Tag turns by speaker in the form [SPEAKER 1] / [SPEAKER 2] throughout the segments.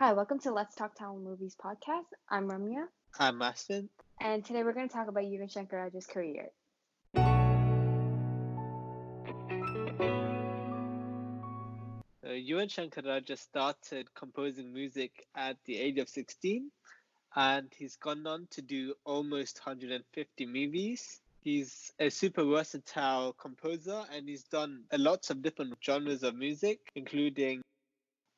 [SPEAKER 1] Hi, welcome to Let's Talk Town Movies podcast. I'm Ramya,
[SPEAKER 2] I'm Aspen.
[SPEAKER 1] and today we're going to talk about Yuvan Shankar's career.
[SPEAKER 2] Yuvan Shankar just started composing music at the age of 16, and he's gone on to do almost 150 movies. He's a super versatile composer, and he's done lots of different genres of music, including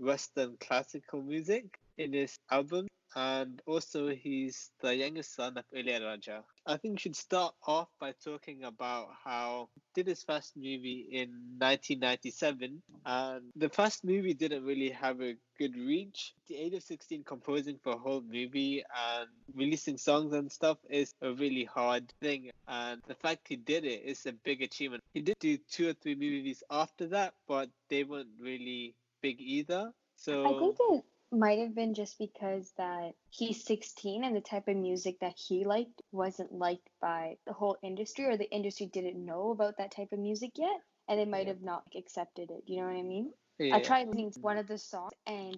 [SPEAKER 2] Western classical music in his album, and also he's the youngest son of Ilayaraja. I think we should start off by talking about how he did his first movie in 1997, and the first movie didn't really have a good reach. At the age of 16, composing for a whole movie and releasing songs and stuff is a really hard thing, and the fact he did it is a big achievement. He did do 2 or 3 movies after that, but they weren't really big either.
[SPEAKER 1] I think
[SPEAKER 2] So
[SPEAKER 1] it might have been just because that he's 16 and the type of music that he liked wasn't liked by the whole industry, or the industry didn't know about that type of music yet, and they might
[SPEAKER 2] yeah,
[SPEAKER 1] have not accepted it. You know what I mean? I
[SPEAKER 2] yeah.
[SPEAKER 1] tried listening to one of the songs, and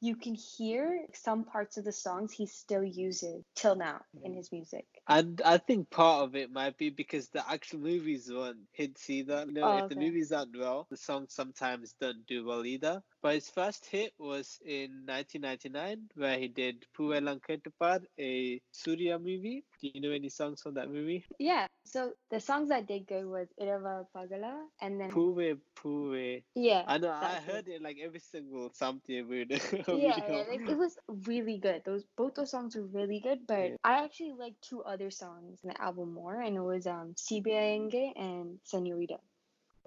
[SPEAKER 1] you can hear some parts of the songs he still uses till now in his music.
[SPEAKER 2] And I think part of it might be because the actual movies weren't hits either.
[SPEAKER 1] Oh,
[SPEAKER 2] If the
[SPEAKER 1] okay.
[SPEAKER 2] movies aren't well, the songs sometimes don't do well either. But his first hit was in 1999, where he did Puve Lanketupar, a Surya movie. Do you know any songs from that movie?
[SPEAKER 1] Yeah, so the songs that did good was Irava Pagala and then
[SPEAKER 2] Puve, Puve.
[SPEAKER 1] yeah,
[SPEAKER 2] I know, I
[SPEAKER 1] that too.
[SPEAKER 2] heard it like every single something
[SPEAKER 1] Yeah,
[SPEAKER 2] video.
[SPEAKER 1] like it was really good. Both those songs were really good, but
[SPEAKER 2] Yeah.
[SPEAKER 1] I actually like two other songs in the album more, and it was CBING and Senorita.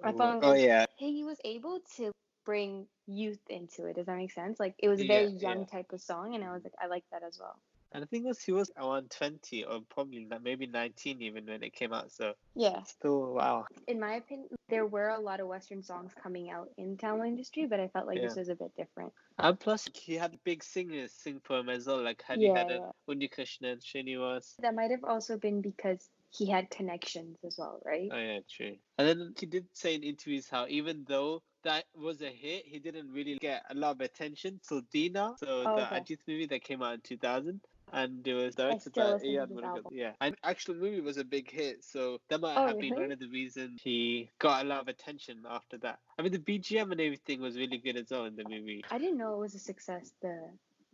[SPEAKER 1] I found
[SPEAKER 2] Oh,
[SPEAKER 1] like
[SPEAKER 2] yeah.
[SPEAKER 1] he was able to bring youth into it. Does that make sense? Like it was a very
[SPEAKER 2] Yeah,
[SPEAKER 1] young
[SPEAKER 2] yeah.
[SPEAKER 1] type of song, and I was like, I like that as well.
[SPEAKER 2] And I think he was around 20 or probably maybe 19 even when it came out. So
[SPEAKER 1] Yeah.
[SPEAKER 2] still, wow.
[SPEAKER 1] In my opinion, there were a lot of Western songs coming out in Tamil industry, but I felt like this
[SPEAKER 2] Yeah.
[SPEAKER 1] was a bit different.
[SPEAKER 2] And plus, he had big singers sing for him as well, like Hari
[SPEAKER 1] Yeah,
[SPEAKER 2] Haran,
[SPEAKER 1] yeah.
[SPEAKER 2] Undi Krishnan, Srinivas.
[SPEAKER 1] That might have also been because he had connections as well, right?
[SPEAKER 2] Oh, yeah, true. And then he did say in interviews how even though that was a hit, he didn't really get a lot of attention till Dina, so
[SPEAKER 1] Oh,
[SPEAKER 2] the
[SPEAKER 1] okay.
[SPEAKER 2] Ajit movie that came out in 2000. And it was
[SPEAKER 1] I
[SPEAKER 2] directed
[SPEAKER 1] still
[SPEAKER 2] by
[SPEAKER 1] listen to
[SPEAKER 2] A.R.
[SPEAKER 1] this
[SPEAKER 2] Murugan.
[SPEAKER 1] album.
[SPEAKER 2] Yeah. And actual movie was a big hit, so that might
[SPEAKER 1] Oh,
[SPEAKER 2] have been one
[SPEAKER 1] really?
[SPEAKER 2] of the reasons he got a lot of attention after that. I mean, the BGM and everything was really good as well in the movie.
[SPEAKER 1] I didn't know it was a success, the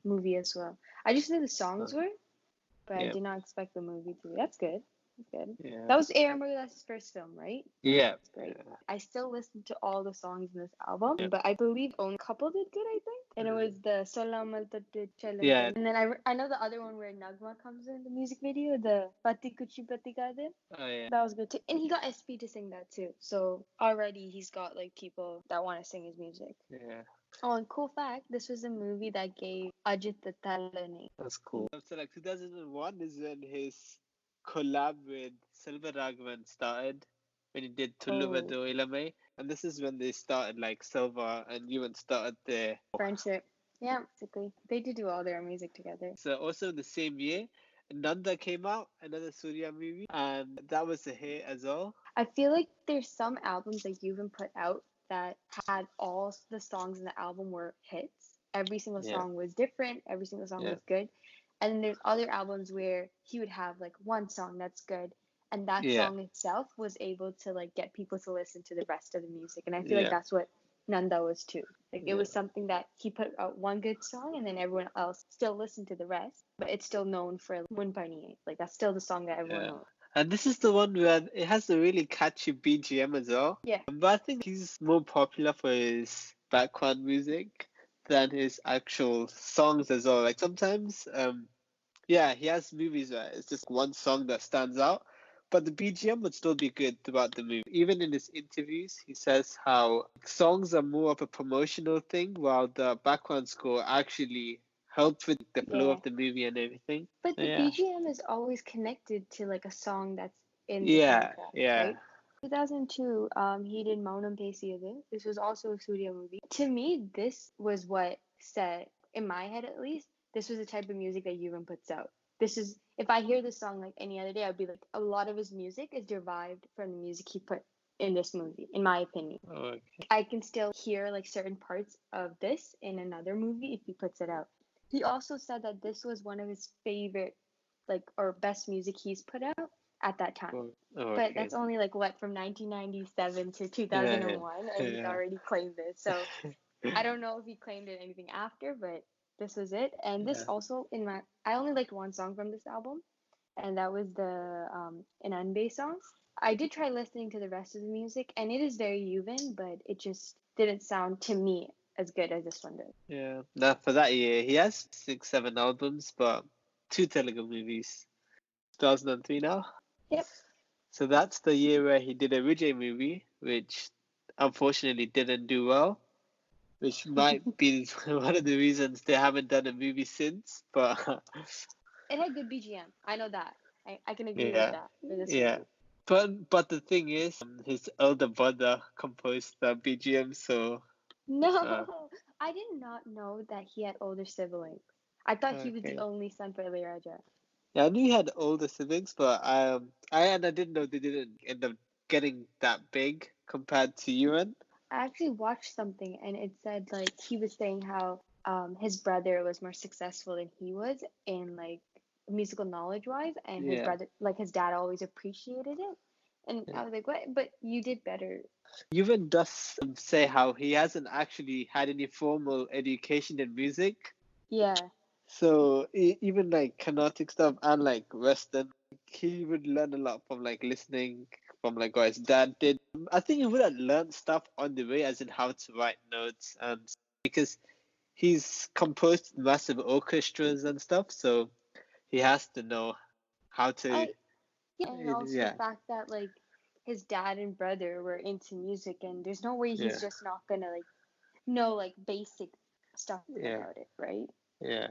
[SPEAKER 1] movie as well. I just knew the songs
[SPEAKER 2] So,
[SPEAKER 1] were, but I
[SPEAKER 2] yeah.
[SPEAKER 1] did not expect the movie to be. That's good. That's good.
[SPEAKER 2] Yeah.
[SPEAKER 1] That was Aaron Murray's first film, right?
[SPEAKER 2] Yeah.
[SPEAKER 1] That's great.
[SPEAKER 2] Yeah.
[SPEAKER 1] I still listen to all the songs in this album,
[SPEAKER 2] Yeah.
[SPEAKER 1] but I believe only a couple did good, I think. And it was the Solamal Tattu
[SPEAKER 2] Yeah.
[SPEAKER 1] Chalante. And then I know the other one where Nagma comes in the music video, the Pati Kuchi Pati Kaade.
[SPEAKER 2] Oh, yeah.
[SPEAKER 1] That was good too. And he got SP to sing that too. So already he's got like people that want to sing his music.
[SPEAKER 2] Yeah.
[SPEAKER 1] Oh, and cool fact, this was a movie that gave Ajit the talent.
[SPEAKER 2] That's cool. So, like, 2001 is when his collab with Silva Raghavan started, when he did
[SPEAKER 1] Oh,
[SPEAKER 2] Tulluvadu Ilamai. And this is when they started, like, Silva and Yuvan started there.
[SPEAKER 1] friendship. Yeah, basically. They did do all their music together.
[SPEAKER 2] So, also the same year, Nanda came out, another Surya movie, and that was a hit as well.
[SPEAKER 1] I feel like there's some albums that Yuvan put out that had all the songs in the album were hits. Every single
[SPEAKER 2] Yeah,
[SPEAKER 1] song was different, every single song
[SPEAKER 2] yeah,
[SPEAKER 1] was good. And then there's other albums where he would have like one song that's good, and that
[SPEAKER 2] yeah,
[SPEAKER 1] song itself was able to like get people to listen to the rest of the music. And I feel like
[SPEAKER 2] yeah,
[SPEAKER 1] that's what Nanda was too. Like it
[SPEAKER 2] yeah,
[SPEAKER 1] was something that he put out one good song and then everyone else still listened to the rest, but it's still known for Munpani. Like that's still the song that everyone
[SPEAKER 2] yeah.
[SPEAKER 1] knows.
[SPEAKER 2] And this is the one where it has a really catchy BGM as well.
[SPEAKER 1] Yeah.
[SPEAKER 2] But I think he's more popular for his background music than his actual songs as well. Like sometimes, yeah, he has movies where it's just one song that stands out, but the BGM would still be good throughout the movie. Even in his interviews, he says how songs are more of a promotional thing, while the background score actually helps with the flow
[SPEAKER 1] Yeah.
[SPEAKER 2] of the movie and everything.
[SPEAKER 1] But the
[SPEAKER 2] Yeah,
[SPEAKER 1] BGM is always connected to like a song that's in the
[SPEAKER 2] yeah,
[SPEAKER 1] soundtrack,
[SPEAKER 2] yeah,
[SPEAKER 1] right? 2002, he did Maunam Pesiyathu. This was also a studio movie. To me, this was what said, in my head at least, this was the type of music that Yuvan puts out. This is, if I hear this song like any other day, I'd be like, a lot of his music is derived from the music he put in this movie, in my opinion.
[SPEAKER 2] okay.
[SPEAKER 1] I can still hear like certain parts of this in another movie if he puts it out. He also said that this was one of his favorite, like, or best music he's put out at that time.
[SPEAKER 2] Oh,
[SPEAKER 1] But
[SPEAKER 2] okay.
[SPEAKER 1] that's only like what, from 1997 to
[SPEAKER 2] Yeah,
[SPEAKER 1] 2001, and he's
[SPEAKER 2] yeah.
[SPEAKER 1] already claimed this. So I don't know if he claimed it anything after, but this was it. And this
[SPEAKER 2] Yeah.
[SPEAKER 1] also, I only liked one song from this album, and that was the an Unbay song. I did try listening to the rest of the music, and it is very Yuvan, but it just didn't sound to me as good as this one did.
[SPEAKER 2] Yeah. Now for that year, he has 6, 7 albums, but 2 Telugu movies. 2003 now.
[SPEAKER 1] Yep.
[SPEAKER 2] So that's the year where he did a Vijay movie, which unfortunately didn't do well, which might be one of the reasons they haven't done a movie since. But
[SPEAKER 1] It had good BGM. I know that. I can agree with
[SPEAKER 2] yeah,
[SPEAKER 1] that for this
[SPEAKER 2] yeah.
[SPEAKER 1] movie.
[SPEAKER 2] But the thing is, his elder brother composed the BGM, so uh,
[SPEAKER 1] No, I did not know that he had older siblings. I thought he was the
[SPEAKER 2] okay.
[SPEAKER 1] only son for Ilayaraja.
[SPEAKER 2] Yeah, I knew he had older siblings, but I didn't know they didn't end up getting that big compared to Yuan.
[SPEAKER 1] I actually watched something and it said like he was saying how his brother was more successful than he was in like musical knowledge wise, and his
[SPEAKER 2] Yeah,
[SPEAKER 1] brother, like his dad, always appreciated it. And
[SPEAKER 2] yeah.
[SPEAKER 1] I was like, what? But you did better.
[SPEAKER 2] Yuan does say how he hasn't actually had any formal education in music.
[SPEAKER 1] Yeah.
[SPEAKER 2] So even like Carnatic stuff and like Western, he would learn a lot from like listening from like what his dad did. I think he would have learned stuff on the way, as in how to write notes, and because he's composed massive orchestras and stuff, so he has to know how to.
[SPEAKER 1] I Yeah, and also the
[SPEAKER 2] Yeah,
[SPEAKER 1] fact that like his dad and brother were into music, and there's no way he's
[SPEAKER 2] yeah,
[SPEAKER 1] just not gonna like know like basic stuff
[SPEAKER 2] yeah,
[SPEAKER 1] about it, right?
[SPEAKER 2] yeah,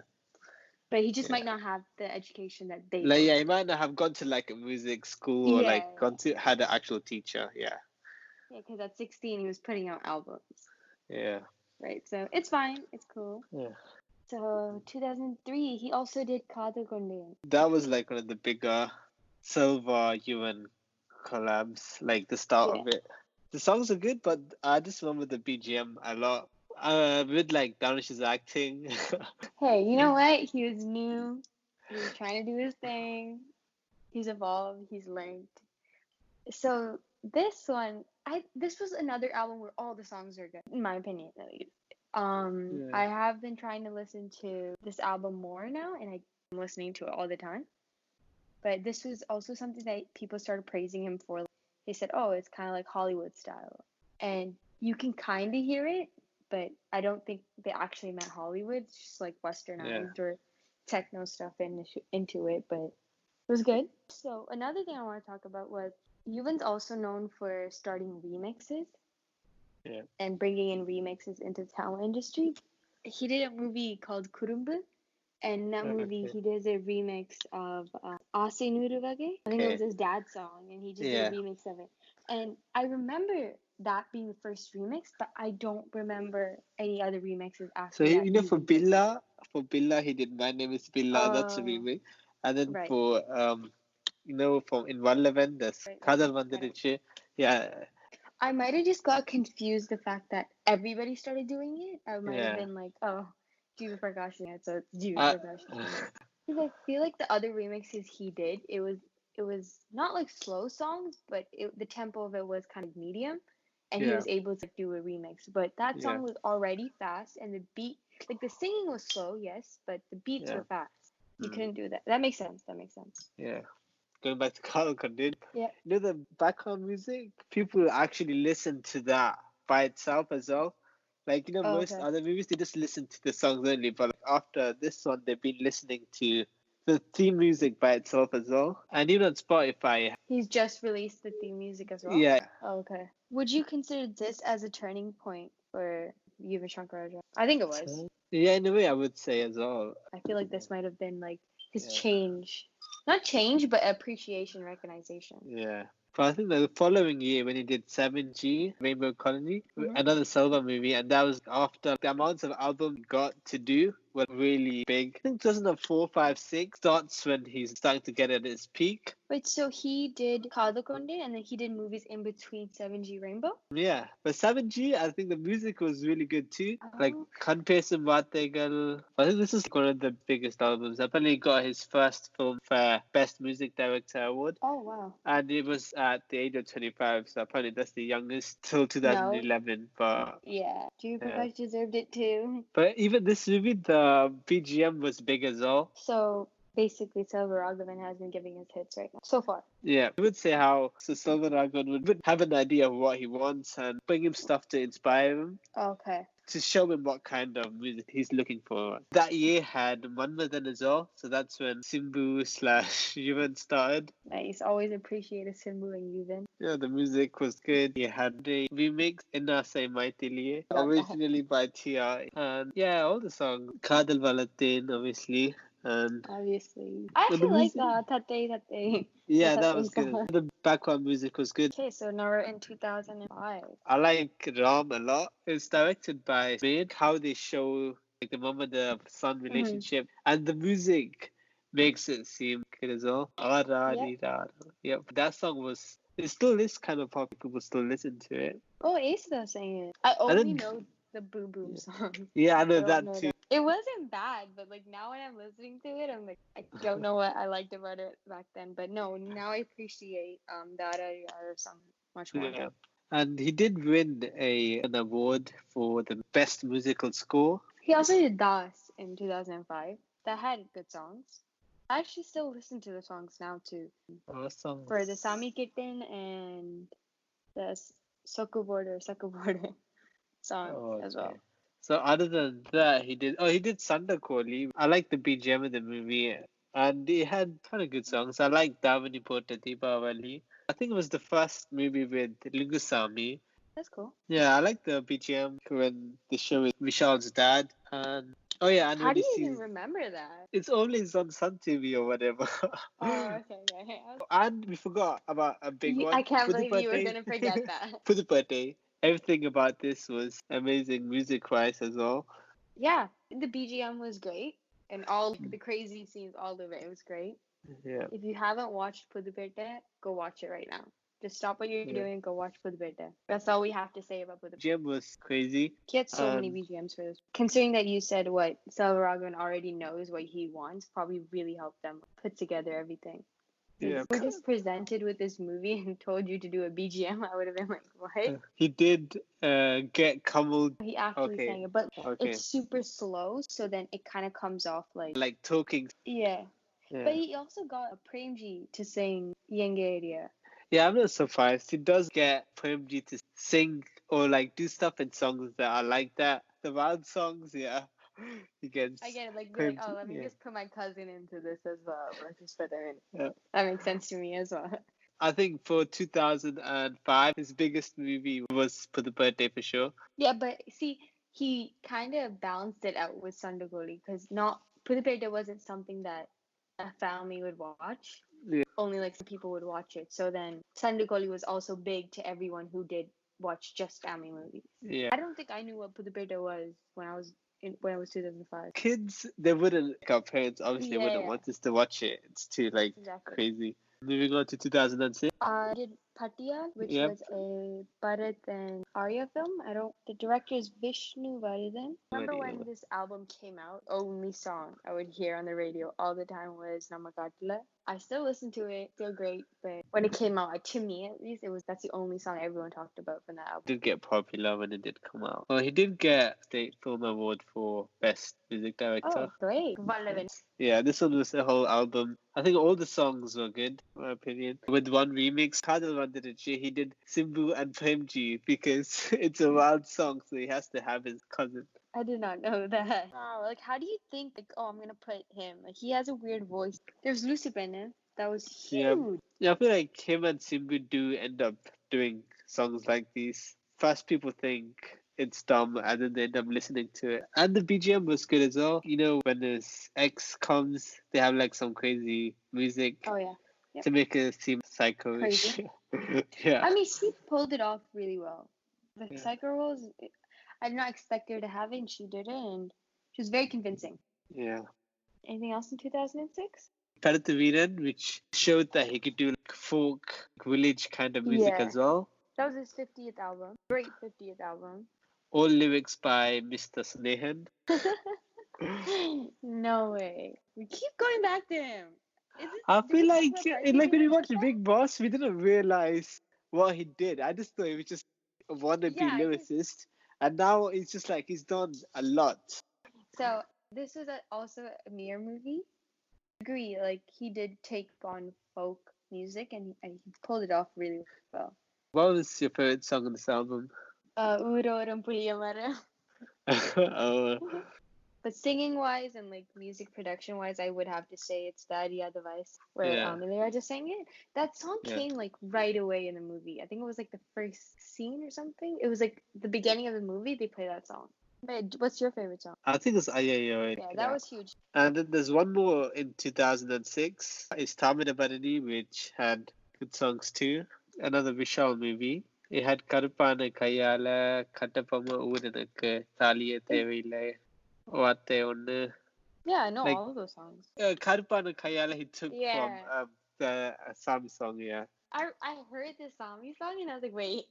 [SPEAKER 1] But he just
[SPEAKER 2] yeah.
[SPEAKER 1] might not have the education that they
[SPEAKER 2] Like
[SPEAKER 1] both
[SPEAKER 2] yeah, he
[SPEAKER 1] did.
[SPEAKER 2] might not have gone to like a music school or
[SPEAKER 1] Yeah,
[SPEAKER 2] like gone to had an actual teacher. Yeah,
[SPEAKER 1] yeah, because at 16 he was putting out albums,
[SPEAKER 2] yeah,
[SPEAKER 1] right? So it's fine, it's cool.
[SPEAKER 2] yeah.
[SPEAKER 1] So 2003, he also did Kaadu Kondayan.
[SPEAKER 2] That was like one of the bigger Silva Yuan collabs, like the start
[SPEAKER 1] Yeah.
[SPEAKER 2] of it. The songs are good, but I just remember the BGM a lot. With like Danish's acting.
[SPEAKER 1] Hey, you know what? He was new. He was trying to do his thing. He's evolved. He's learned. So this was another album where all the songs are good, in my opinion, at least.
[SPEAKER 2] Yeah,
[SPEAKER 1] I have been trying to listen to this album more now, and I'm listening to it all the time. But this was also something that people started praising him for. They said, "Oh, it's kind of like Hollywood style," and you can kind of hear it, but I don't think they actually meant Hollywood. It's just like
[SPEAKER 2] yeah.
[SPEAKER 1] westernized or techno stuff into it, but it was good. So another thing I want to talk about was Yuvan's also known for starting remixes
[SPEAKER 2] Yeah.
[SPEAKER 1] and bringing in remixes into the talent industry. He did a movie called Kurumbu, and in that movie
[SPEAKER 2] Okay.
[SPEAKER 1] he does a remix of Ase Nuruvage. I think it was
[SPEAKER 2] Okay.
[SPEAKER 1] his dad's song, and he just did a
[SPEAKER 2] Yeah.
[SPEAKER 1] remix of it. And I remember that being the first remix, but I don't remember any other remixes
[SPEAKER 2] So
[SPEAKER 1] after that
[SPEAKER 2] for
[SPEAKER 1] Yuvan did.
[SPEAKER 2] Billa, he did My Name Is Billa. That's a
[SPEAKER 1] Oh,
[SPEAKER 2] remake. And then
[SPEAKER 1] right,
[SPEAKER 2] for from In One Eleven, there's
[SPEAKER 1] right, right,
[SPEAKER 2] Kadal
[SPEAKER 1] right.
[SPEAKER 2] Vandiriche. Yeah,
[SPEAKER 1] I might have just got confused the fact that everybody started doing it. I might have
[SPEAKER 2] yeah.
[SPEAKER 1] been like, oh, Jiva Prakash doing it, so it's Jiva
[SPEAKER 2] Uh,
[SPEAKER 1] Prakash doing it. Because I feel like the other remixes he did, it was not like slow songs, but the tempo of it was kind of medium, and he
[SPEAKER 2] yeah,
[SPEAKER 1] was able to do a remix. But that
[SPEAKER 2] yeah,
[SPEAKER 1] song was already fast, and the beat, like the singing was slow, yes, but the beats
[SPEAKER 2] yeah.
[SPEAKER 1] were fast. You
[SPEAKER 2] Mm,
[SPEAKER 1] couldn't do that. That makes sense. That makes sense.
[SPEAKER 2] yeah. Going back to Carl Condit,
[SPEAKER 1] Yeah.
[SPEAKER 2] the background music, people actually listen to that by itself as well. Like,
[SPEAKER 1] Oh,
[SPEAKER 2] most
[SPEAKER 1] okay.
[SPEAKER 2] other movies, they just listen to the songs only. But like, after this one, they've been listening to the theme music by itself as well. And even on Spotify,
[SPEAKER 1] He's just released the theme music as well.
[SPEAKER 2] yeah.
[SPEAKER 1] Oh, okay. Would you consider this as a turning point for Yuvan Shankar Raja? I think it was.
[SPEAKER 2] So, yeah, in a way, I would say as well.
[SPEAKER 1] I feel like this might have been like his
[SPEAKER 2] Yeah,
[SPEAKER 1] change. Not change, but appreciation, recognition.
[SPEAKER 2] yeah. But I think the following year, when he did 7G, Rainbow Colony,
[SPEAKER 1] Mm-hmm.
[SPEAKER 2] another Silver movie, and that was after the amounts of album he got to do. were really big. I think 2004, 5, 6 starts when he's starting to get at his peak.
[SPEAKER 1] Wait, so he did Kadakonde and then he did movies in between 7G Rainbow?
[SPEAKER 2] Yeah, but 7G, I think the music was really good too. Like
[SPEAKER 1] Oh,
[SPEAKER 2] Kanpesum Vategal. I think this is one of the biggest albums. Apparently, he got his first Filmfare Best Music Director award.
[SPEAKER 1] oh wow.
[SPEAKER 2] And it was at the age of 25, so apparently that's the youngest till
[SPEAKER 1] No.
[SPEAKER 2] 2011. But
[SPEAKER 1] Yeah. Drew
[SPEAKER 2] yeah.
[SPEAKER 1] Prakash deserved it too.
[SPEAKER 2] But even this movie, the BGM was big as well.
[SPEAKER 1] So basically, Silver Raghavan has been giving us hits right now so far.
[SPEAKER 2] Yeah, I would say how so Silveragon would have an idea of what he wants and bring him stuff to inspire him,
[SPEAKER 1] Okay.
[SPEAKER 2] to show him what kind of music he's looking for. That year had Manmadan as well, so that's when Simbu slash Yuvan started.
[SPEAKER 1] Nice. Always appreciate a Simbu and Yuvan.
[SPEAKER 2] Yeah, the music was good. He had a remix, Inna Say Maite Liye,
[SPEAKER 1] Love that.
[SPEAKER 2] originally by T.I. And yeah, all the songs. Kadal Walatin, obviously. And
[SPEAKER 1] Obviously. I
[SPEAKER 2] the
[SPEAKER 1] actually like
[SPEAKER 2] music,
[SPEAKER 1] Tate Tate.
[SPEAKER 2] yeah,
[SPEAKER 1] The
[SPEAKER 2] that was
[SPEAKER 1] Tate
[SPEAKER 2] good.
[SPEAKER 1] song.
[SPEAKER 2] The background music was good.
[SPEAKER 1] Okay, so now we're in 2005.
[SPEAKER 2] I like Ram a lot. It's directed by Maid, how they show like the mom and the son
[SPEAKER 1] Mm-hmm.
[SPEAKER 2] relationship, and the music makes it seem good as well.
[SPEAKER 1] Yep.
[SPEAKER 2] Yep, that song was. It still is kind of popular. People still listen to it.
[SPEAKER 1] Oh, Ace does sing it. I
[SPEAKER 2] And
[SPEAKER 1] only
[SPEAKER 2] then
[SPEAKER 1] know the Boom Boom song.
[SPEAKER 2] yeah, I
[SPEAKER 1] I
[SPEAKER 2] know
[SPEAKER 1] don't
[SPEAKER 2] that
[SPEAKER 1] know
[SPEAKER 2] too.
[SPEAKER 1] that. It wasn't bad, but like now when I'm listening to it, I'm like, I don't know what I liked about it back then. But no, now I appreciate Dara Yar song much more.
[SPEAKER 2] Yeah. And he did win an award for the best musical score.
[SPEAKER 1] He also did Das in 2005. That had good songs. I actually still listen to the songs now too.
[SPEAKER 2] Oh, songs.
[SPEAKER 1] For the Sami Kitten and the Soku Border song
[SPEAKER 2] Oh,
[SPEAKER 1] as
[SPEAKER 2] okay.
[SPEAKER 1] well.
[SPEAKER 2] So other than that, he did Sandakoli. I like the BGM of the movie, and it had kind of good songs. I like Davani Pota Deepavali. I think it was the first movie with Lingusami.
[SPEAKER 1] That's cool.
[SPEAKER 2] Yeah, I like the BGM when they show it Vishal's dad. And oh yeah, and
[SPEAKER 1] How
[SPEAKER 2] when
[SPEAKER 1] do
[SPEAKER 2] he
[SPEAKER 1] you even
[SPEAKER 2] sees
[SPEAKER 1] remember that?
[SPEAKER 2] it's always on Sun TV or whatever.
[SPEAKER 1] Oh, okay.
[SPEAKER 2] And we forgot about a big
[SPEAKER 1] I
[SPEAKER 2] one.
[SPEAKER 1] can't
[SPEAKER 2] For the
[SPEAKER 1] believe you were
[SPEAKER 2] birthday.
[SPEAKER 1] gonna forget that.
[SPEAKER 2] For the birthday. Everything about this was amazing music wise as well.
[SPEAKER 1] Yeah, the BGM was great, and all the crazy scenes, all of it, it was great.
[SPEAKER 2] Yeah.
[SPEAKER 1] If you haven't watched Pudupette, go watch it right now. Just stop what you're
[SPEAKER 2] Yeah.
[SPEAKER 1] doing and go watch Pudupette. That's all we have to say about Pudupette.
[SPEAKER 2] Jim was crazy.
[SPEAKER 1] He had so many BGMs for this. Considering that you said what Salvaragan already knows what he wants, probably really helped them put together everything.
[SPEAKER 2] Yeah.
[SPEAKER 1] If we were just presented with this movie and told you to do a BGM, I would have been like, what?
[SPEAKER 2] He did get Kamal.
[SPEAKER 1] He actually
[SPEAKER 2] Okay.
[SPEAKER 1] sang it, but
[SPEAKER 2] Okay.
[SPEAKER 1] it's super slow, so then it kind of comes off
[SPEAKER 2] Like talking.
[SPEAKER 1] yeah.
[SPEAKER 2] Yeah.
[SPEAKER 1] But he also got Premji to sing Yenge Area.
[SPEAKER 2] Yeah, I'm not surprised. He does get Premji to sing or like do stuff in songs that are like that. The wild songs, yeah. He gets
[SPEAKER 1] I get it, like be like, oh,
[SPEAKER 2] Premji.
[SPEAKER 1] let me
[SPEAKER 2] Yeah.
[SPEAKER 1] just put my cousin into this as well. Let's just put her in.
[SPEAKER 2] Yeah.
[SPEAKER 1] That makes sense to me as well.
[SPEAKER 2] I think for 2005, his biggest movie was For the Birthday for sure.
[SPEAKER 1] Yeah, but see, he kind of balanced it out with Sandagoli because not Pudupete wasn't something that a family would watch.
[SPEAKER 2] Yeah.
[SPEAKER 1] Only like some people would watch it. So then Sandagoli was also big to everyone who did watch just family movies.
[SPEAKER 2] Yeah.
[SPEAKER 1] I don't think I knew what Pudupete was when I was 2005.
[SPEAKER 2] Kids, they wouldn't, like our parents obviously
[SPEAKER 1] Yeah,
[SPEAKER 2] wouldn't
[SPEAKER 1] yeah.
[SPEAKER 2] want us to watch it. It's too like
[SPEAKER 1] Exactly.
[SPEAKER 2] crazy. Moving on to 2006.
[SPEAKER 1] I did Patia, which
[SPEAKER 2] Yep.
[SPEAKER 1] was a Bharat and Arya film. The director is Vishnu Varadhan. Remember when this album came out? Only song I would hear on the radio all the time was Namakatla. I still listen to it, still great, but when it came out, to me at least, that's the only song everyone talked about from that album.
[SPEAKER 2] Did get popular when it did come out. Well, he did get State Film Award for Best Music Director.
[SPEAKER 1] Oh, great. Vallavan.
[SPEAKER 2] Yeah, this one was a whole album. I think all the songs were good, in my opinion. With one remix, Kadal Vandanachi, he did Simbu and Premji because it's a wild song, so he has to have his cousin.
[SPEAKER 1] I did not know that. Wow, like how do you think like oh I'm gonna put him? Like he has a weird voice. There's Lucy Bennett. That was huge.
[SPEAKER 2] Yeah, I feel like him and Simbu do end up doing songs like these. First people think it's dumb and then they end up listening to it. And the BGM was good as well. You know, when his ex comes, they have like some crazy music
[SPEAKER 1] Oh yeah. Yep.
[SPEAKER 2] to make it seem psycho-ish. Yeah.
[SPEAKER 1] I mean, she pulled it off really well. The
[SPEAKER 2] Yeah.
[SPEAKER 1] psycho roles, I did not expect her to have it, and she did it. And She was very convincing.
[SPEAKER 2] Yeah.
[SPEAKER 1] Anything else in 2006?
[SPEAKER 2] Paratha Veeran, which showed that he could do like folk, village kind of music
[SPEAKER 1] Yeah.
[SPEAKER 2] as well.
[SPEAKER 1] That was his 50th album. Great 50th album.
[SPEAKER 2] All lyrics by Mr. Snehan.
[SPEAKER 1] No way. We keep going back to him.
[SPEAKER 2] I
[SPEAKER 1] Did
[SPEAKER 2] feel
[SPEAKER 1] we talk
[SPEAKER 2] like
[SPEAKER 1] about Cardi
[SPEAKER 2] like
[SPEAKER 1] B
[SPEAKER 2] when we
[SPEAKER 1] when
[SPEAKER 2] watched
[SPEAKER 1] we did
[SPEAKER 2] Big Boss, we didn't realize what he did. I just thought he was just a
[SPEAKER 1] that?
[SPEAKER 2] wannabe
[SPEAKER 1] Yeah, because
[SPEAKER 2] lyricist, and now it's just like he's done a lot.
[SPEAKER 1] so this was also a Mir movie. Agree, like he did take on folk music and he pulled it off really well.
[SPEAKER 2] What was your favorite song on this album?
[SPEAKER 1] Uroram Puliyamara.
[SPEAKER 2] Oh,
[SPEAKER 1] But singing wise and like music production wise, I would have to say it's Daria Device where
[SPEAKER 2] yeah,
[SPEAKER 1] Ilayaraja sang it. That song
[SPEAKER 2] yeah.
[SPEAKER 1] came like right away in the movie. I think it was like the first scene or something. It was like the beginning of the movie. They play that song. But what's your favorite song?
[SPEAKER 2] I think it's Ayayo.
[SPEAKER 1] Yeah, that was huge.
[SPEAKER 2] And then there's one more in 2006. It's Tamina Barani, which had good songs too. Another Vishal movie. It had Karupana Kayala, Katapama Udanaka, Thalia Tevile, Wate One.
[SPEAKER 1] Yeah, I know
[SPEAKER 2] Like
[SPEAKER 1] all of those songs.
[SPEAKER 2] Karupana Kayala he took from
[SPEAKER 1] Yeah.
[SPEAKER 2] the Assam song, yeah.
[SPEAKER 1] I heard the Sami song and I was like, wait,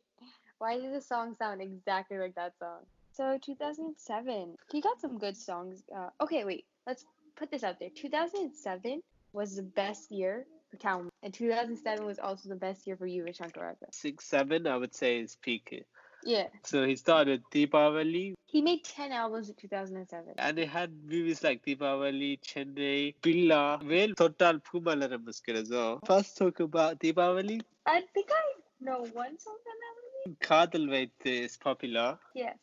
[SPEAKER 1] why did the song sound exactly like that song? So 2007, he got some good songs. Okay, wait, let's put this out there. 2007 was the best year for Calum, and 2007 was also the best year for Yuvan Shankar.
[SPEAKER 2] 6, 7, I would say is peak.
[SPEAKER 1] Yeah,
[SPEAKER 2] So he started Deepavali,
[SPEAKER 1] he made 10 albums in 2007.
[SPEAKER 2] and it had movies like Deepavali, Chennai, Billa, well, Total Pumalaram Muskil as well. First talk about Deepavali.
[SPEAKER 1] I think I know one song from that movie.
[SPEAKER 2] Kadal Vaith is popular.
[SPEAKER 1] Yeah.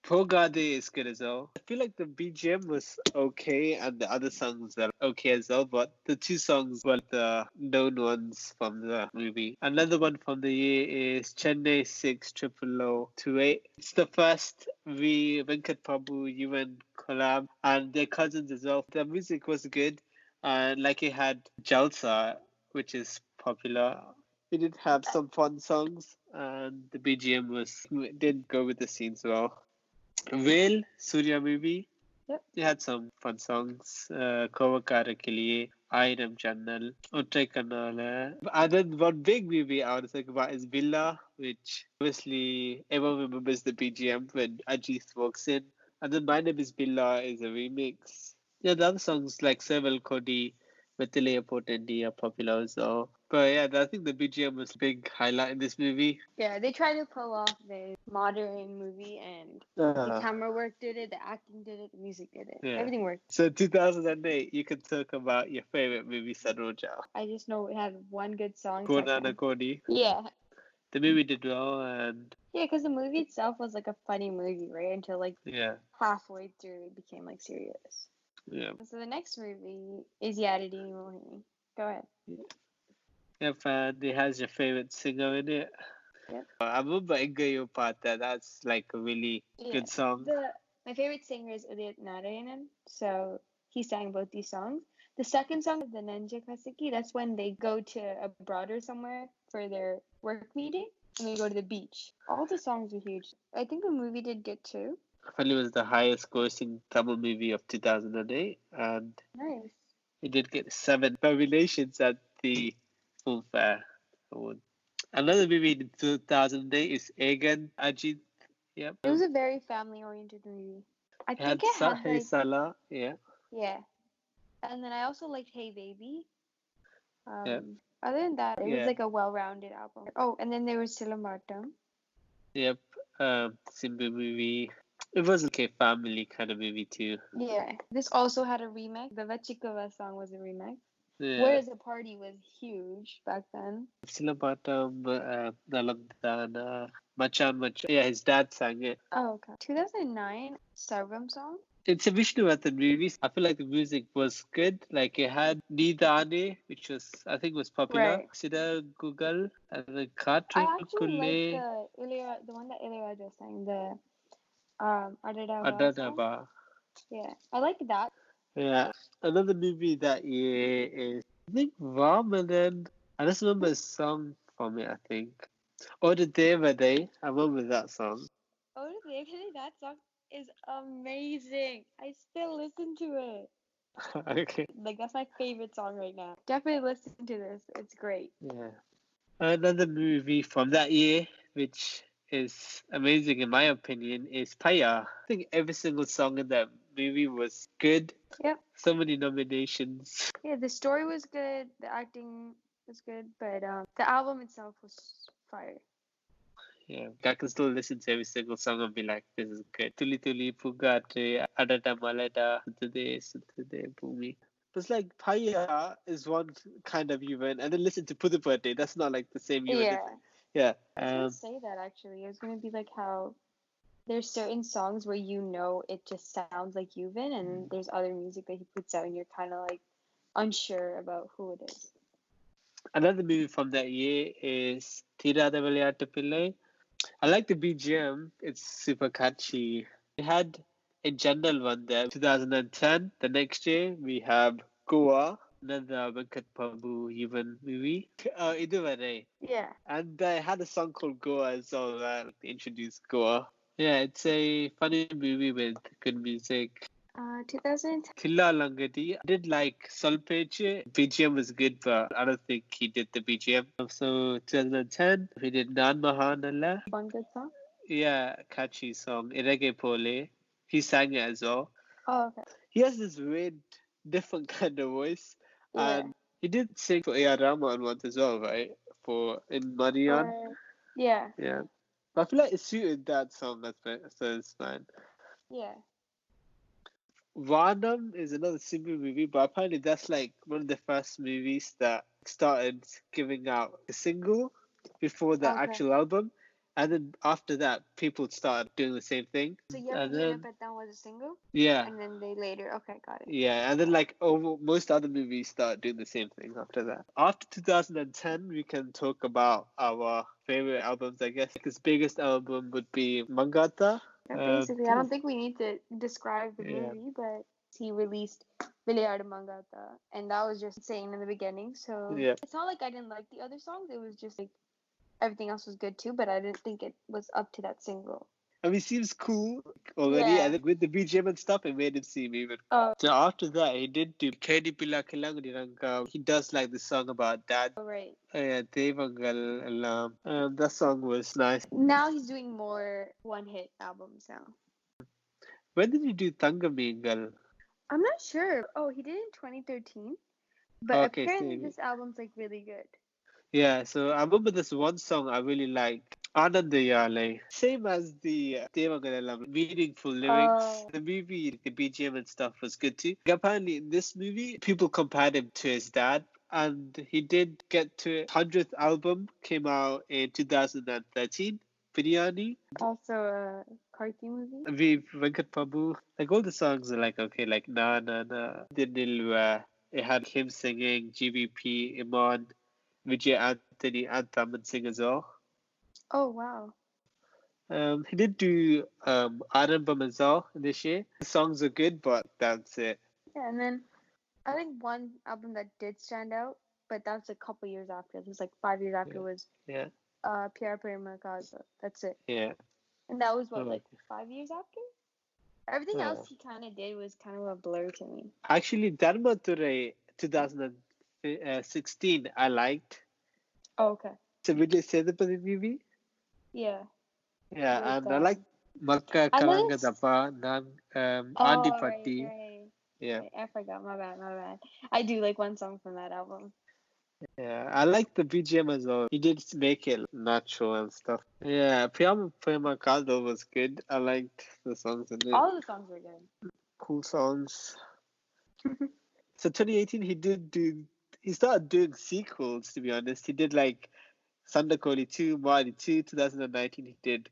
[SPEAKER 2] Pogade is good as well. I feel like the BGM was okay and the other songs were okay as well, but the two songs were the known ones from the movie. Another one from the year is Chennai 6 00028. It's the first Venkat Prabhu Yuvan collab and their cousins as well. The music was good and like it had Jalsa, which is popular. It did have some fun songs, and the BGM did go with the scenes well. Whale, Surya movie.
[SPEAKER 1] Yep.
[SPEAKER 2] It had some fun songs. Kovakara Kiliye, Ayram Channel, Uttai Kannala. And then one big movie I want to talk about is Villa, which obviously everyone remembers the BGM when Ajit walks in. And then My Name is Billa is a remix. Yeah, the other songs like Sevel Kodi, Vettile Potendi are popular as well. But yeah, I think the BGM was a big highlight in this movie.
[SPEAKER 1] Yeah, they tried to pull off the modern movie, and the camera work did it, the acting did it, the music did it.
[SPEAKER 2] Yeah.
[SPEAKER 1] Everything worked.
[SPEAKER 2] So 2008, you can talk about your favorite movie, Saroja.
[SPEAKER 1] I just know it had one good song.
[SPEAKER 2] Konana Kodi.
[SPEAKER 1] Yeah.
[SPEAKER 2] The movie did well, and
[SPEAKER 1] Yeah, because the movie itself was like a funny movie, right? Until like
[SPEAKER 2] yeah,
[SPEAKER 1] halfway through it became like serious.
[SPEAKER 2] yeah.
[SPEAKER 1] So the next movie is Yaradini Mohini. Go ahead.
[SPEAKER 2] Yep, and it has your favorite singer in it.
[SPEAKER 1] Yep.
[SPEAKER 2] I remember Ingayo Pata. That's like a really good song.
[SPEAKER 1] My favorite singer is Udit Narayanan, so he sang both these songs. The second song, the Nanja Kasiki, that's when they go to abroad or somewhere for their work meeting and they go to the beach. All the songs are huge. I think the movie did good too.
[SPEAKER 2] It was the highest grossing Tamil movie of 2008, and
[SPEAKER 1] Nice.
[SPEAKER 2] it did get 7 nominations at the Filmfare Award. Another movie in 2008 is Egan Ajit. Yep.
[SPEAKER 1] It was a very family oriented movie. I
[SPEAKER 2] It had
[SPEAKER 1] think it had
[SPEAKER 2] Sahe
[SPEAKER 1] like,
[SPEAKER 2] Sala. Yeah.
[SPEAKER 1] yeah. And then I also liked Hey Baby.
[SPEAKER 2] Yep.
[SPEAKER 1] Other than that, it was
[SPEAKER 2] Yeah.
[SPEAKER 1] like a well rounded album. Oh, and then there was Silambatam.
[SPEAKER 2] Yep. Simba movie. It was like a family kind of movie too.
[SPEAKER 1] Yeah. This also had a remix. The Vachikava song was a remix.
[SPEAKER 2] Yeah.
[SPEAKER 1] Whereas the party was huge back then.
[SPEAKER 2] Silabatam, Nalamdana, Machan. Yeah, his dad sang it.
[SPEAKER 1] Oh, okay. 2009 Sarvam song.
[SPEAKER 2] It's a Vishnuvardhan movie. I feel like the music was good. Like it had Nidane, which was I think was popular.
[SPEAKER 1] Right.
[SPEAKER 2] Sida Google and then
[SPEAKER 1] I
[SPEAKER 2] Katu
[SPEAKER 1] actually like
[SPEAKER 2] Kule
[SPEAKER 1] the one that Ilayaraja sang, the Adadava song.
[SPEAKER 2] Adadaba.
[SPEAKER 1] Yeah, I like that.
[SPEAKER 2] Yeah. Another movie that year is I think Ram and then I just remember a song from it, I think. Or the Day by Day. I remember that song.
[SPEAKER 1] Oh, really? That song? is amazing. I still listen to it.
[SPEAKER 2] Okay.
[SPEAKER 1] Like that's my favorite song right now. Definitely listen to this. It's great.
[SPEAKER 2] Yeah. Another movie from that year, which is amazing in my opinion, is Paya. I think every single song in that movie was good.
[SPEAKER 1] Yep.
[SPEAKER 2] So many nominations.
[SPEAKER 1] Yeah, the story was good, the acting was good, but the album itself was fire.
[SPEAKER 2] Yeah, I can still listen to every single song and be like, this is good. Tuli Tuli Pugate, Adada Malada, Sutude Bumi. It's like Paya is one kind of Yuvan, and then listen to Pudupate. That's not like the same Yuvan, is
[SPEAKER 1] Yeah.
[SPEAKER 2] it? Yeah.
[SPEAKER 1] I was gonna say that actually. I was gonna be like how there's certain songs where you know it just sounds like Yuvan, and there's other music that he puts out, and you're kind of like unsure about who it is.
[SPEAKER 2] Another movie from that year is Tirada Vilayattu Pillai. I like the BGM. It's super catchy. We had a general one there, 2010. The next year, we have Goa, another Venkat Prabhu Yuvan movie. Iduvare.
[SPEAKER 1] Yeah.
[SPEAKER 2] And I had a song called Goa as well that introduced Goa. Yeah, it's a funny movie with good music.
[SPEAKER 1] 2010.
[SPEAKER 2] Thilla Langadi. I did like Solpeche. BGM was good, but I don't think he did the BGM. So 2010, we did Nan Mahanala.
[SPEAKER 1] One good song.
[SPEAKER 2] Yeah, catchy song. Irege Pole. He sang it as well.
[SPEAKER 1] Oh, okay.
[SPEAKER 2] He has this weird, different kind of voice.
[SPEAKER 1] Yeah.
[SPEAKER 2] And he did sing for A.R. Rahman once as well, right? For in Marian.
[SPEAKER 1] Yeah.
[SPEAKER 2] Yeah. But I feel like it suited that song so it's fine.
[SPEAKER 1] Yeah.
[SPEAKER 2] Varnam is another simple movie, but apparently that's like one of the first movies that started giving out a single before the
[SPEAKER 1] Okay.
[SPEAKER 2] actual album. And then after that, people started doing the same thing.
[SPEAKER 1] So
[SPEAKER 2] And
[SPEAKER 1] Yevangena
[SPEAKER 2] then,
[SPEAKER 1] Petan was a single,
[SPEAKER 2] yeah,
[SPEAKER 1] and then they later. Okay, got it.
[SPEAKER 2] yeah. And then, like, most other movies start doing the same thing after that. After 2010, we can talk about our favorite albums, I guess. His biggest album would be Mangata.
[SPEAKER 1] Yeah, basically, I don't think we need to describe the
[SPEAKER 2] Yeah.
[SPEAKER 1] movie, but he released Biliard Mangata, and that was just insane in the beginning. So
[SPEAKER 2] Yeah.
[SPEAKER 1] it's not like I didn't like the other songs. It was just like everything else was good too, but I didn't think it was up to that single.
[SPEAKER 2] I mean, it seems cool already,
[SPEAKER 1] Yeah.
[SPEAKER 2] and then with the BGM and stuff, it made it seem even. So after that, he did do Kedi Pilla Kilangudiranga. He does like the song about dad.
[SPEAKER 1] Right.
[SPEAKER 2] Yeah, Devangal Alam. That song was nice.
[SPEAKER 1] Now he's doing more one-hit albums now.
[SPEAKER 2] When did he do Tangamingal?
[SPEAKER 1] I'm not sure. Oh, he did it in 2013, but
[SPEAKER 2] Okay,
[SPEAKER 1] apparently
[SPEAKER 2] so
[SPEAKER 1] this album's like really good.
[SPEAKER 2] yeah, so I remember this one song I really liked. Anandayale. Same as the Devangal Alam. Meaningful lyrics. The movie, the BGM and stuff was good too. Apparently, in this movie, people compared him to his dad. And he did get to 100th album, came out in 2013. Biryani.
[SPEAKER 1] Also a Karthi movie.
[SPEAKER 2] Venkat Prabhu. Like all the songs are like okay, like Na Na Na. Dinilwa. It had him singing, GBP, Iman, Vijay Anthony, and Taman Singh as well.
[SPEAKER 1] Oh wow.
[SPEAKER 2] He did do Arambam as well this year. The songs are good, but that's it.
[SPEAKER 1] Yeah, and then I think one album that did stand out, but that's a couple years after. It was like 5 years after was
[SPEAKER 2] Yeah,
[SPEAKER 1] Pyar Prema Kaza. That's it.
[SPEAKER 2] yeah.
[SPEAKER 1] And that was what,
[SPEAKER 2] Oh,
[SPEAKER 1] like 5 years after? Everything else
[SPEAKER 2] oh.
[SPEAKER 1] he kind of did was kind of a blur to me.
[SPEAKER 2] Actually, Dharma Ture 2016 I liked.
[SPEAKER 1] Oh, okay.
[SPEAKER 2] It's a Vijay Sethupathi movie.
[SPEAKER 1] Yeah.
[SPEAKER 2] Yeah,
[SPEAKER 1] With
[SPEAKER 2] and I like Makka
[SPEAKER 1] I know
[SPEAKER 2] Kalanga
[SPEAKER 1] this.
[SPEAKER 2] Dappa, Nan Andi
[SPEAKER 1] Oh, right,
[SPEAKER 2] Patti.
[SPEAKER 1] right.
[SPEAKER 2] Yeah,
[SPEAKER 1] Right. I forgot. My bad. My bad. I do like one song from that album.
[SPEAKER 2] yeah. I like the BGM as well. He did make it natural and stuff. Yeah, Priyama Prema Kaldo was good. I liked the songs in it.
[SPEAKER 1] All the songs were good.
[SPEAKER 2] Cool songs. So 2018, he started doing sequels, to be honest. He did like Sandakoli 2, Mari 2. 2019, he did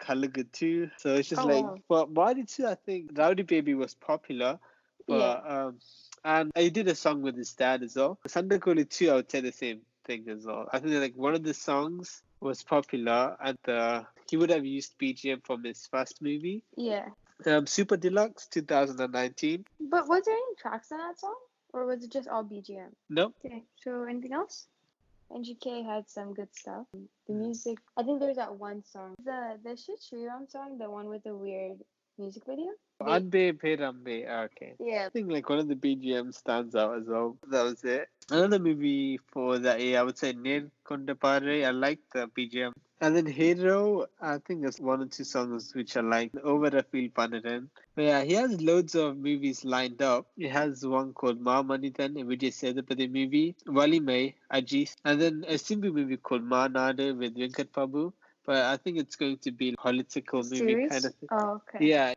[SPEAKER 2] Kalaga 2. So it's just
[SPEAKER 1] Oh
[SPEAKER 2] like,
[SPEAKER 1] wow.
[SPEAKER 2] but Mari 2, I think Rowdy Baby was popular.
[SPEAKER 1] Yeah.
[SPEAKER 2] But, and he did a song with his dad as well. Sandakoli 2, I would say the same thing as well. I think like one of the songs was popular and he would have used BGM from his first movie.
[SPEAKER 1] Yeah.
[SPEAKER 2] Super Deluxe 2019.
[SPEAKER 1] But was there any tracks on that song? Or was it just all BGM?
[SPEAKER 2] Nope.
[SPEAKER 1] Okay. So anything else? NGK had some good stuff. The music. I think there's that one song. The Shit Shriram song, the one with the weird music video.
[SPEAKER 2] Anbe Perambe. Okay.
[SPEAKER 1] Yeah.
[SPEAKER 2] I think like one of the BGM stands out as well. That was it. Another movie for that year, I would say Ner Kondapare. I like the BGM. And then Hero, I think there's one or two songs which I like. Over I Feel Panaran. But yeah, he has loads of movies lined up. He has one called Ma Manitan, a Vijay Sethupathi movie, Wali Mai, Ajis, and then a Simbu movie called Ma Nadu with Venkat Prabhu. But I think it's going to be a political movie kind
[SPEAKER 1] Series?
[SPEAKER 2] of thing.
[SPEAKER 1] Oh, okay.
[SPEAKER 2] Yeah,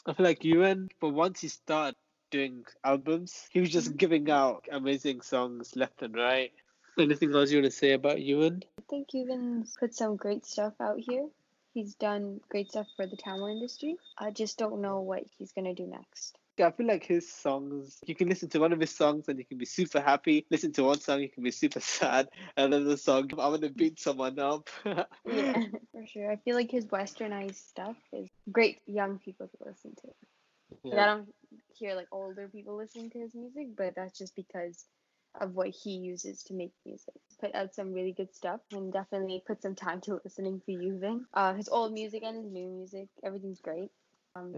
[SPEAKER 2] I feel like Yuvan, but once he started doing albums, he was just
[SPEAKER 1] Mhm.
[SPEAKER 2] giving out amazing songs left and right. Anything else you want to say about Yuvan?
[SPEAKER 1] I think Yuvan's put some great stuff out here. He's done great stuff for the Tamil industry. I just don't know what he's gonna do next.
[SPEAKER 2] Yeah, I feel like his songs, you can listen to one of his songs and you can be super happy. Listen to one song, you can be super sad. Another song, I want to beat someone up.
[SPEAKER 1] Yeah, for sure. I feel like his westernized stuff is great young people to listen to. Like
[SPEAKER 2] Yeah.
[SPEAKER 1] I don't hear like older people listening to his music, but that's just because of what he uses to make music. Put out some really good stuff and definitely put some time to listening to Yuvan. His old music and his new music, everything's great.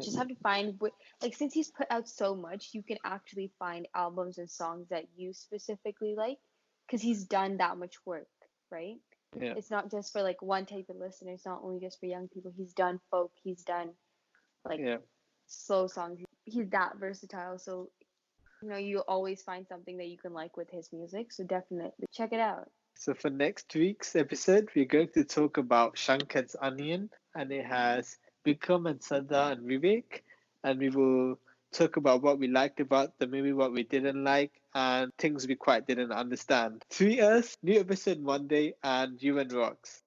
[SPEAKER 1] Just have to find what, like, since he's put out so much, you can actually find albums and songs that you specifically like, because he's done that much work, right?
[SPEAKER 2] Yeah.
[SPEAKER 1] It's not just for like one type of listener. It's not only just for young people. He's done folk. He's done like
[SPEAKER 2] Yeah.
[SPEAKER 1] slow songs. He's that versatile. So you always find something that you can like with his music. So definitely check it out.
[SPEAKER 2] So for next week's episode, we're going to talk about Shankar's Onion, and it has Bikram and Sada and Vivek, and we will talk about what we liked about the movie, what we didn't like, and things we quite didn't understand. Tweet us, new episode Monday, and UN Rocks.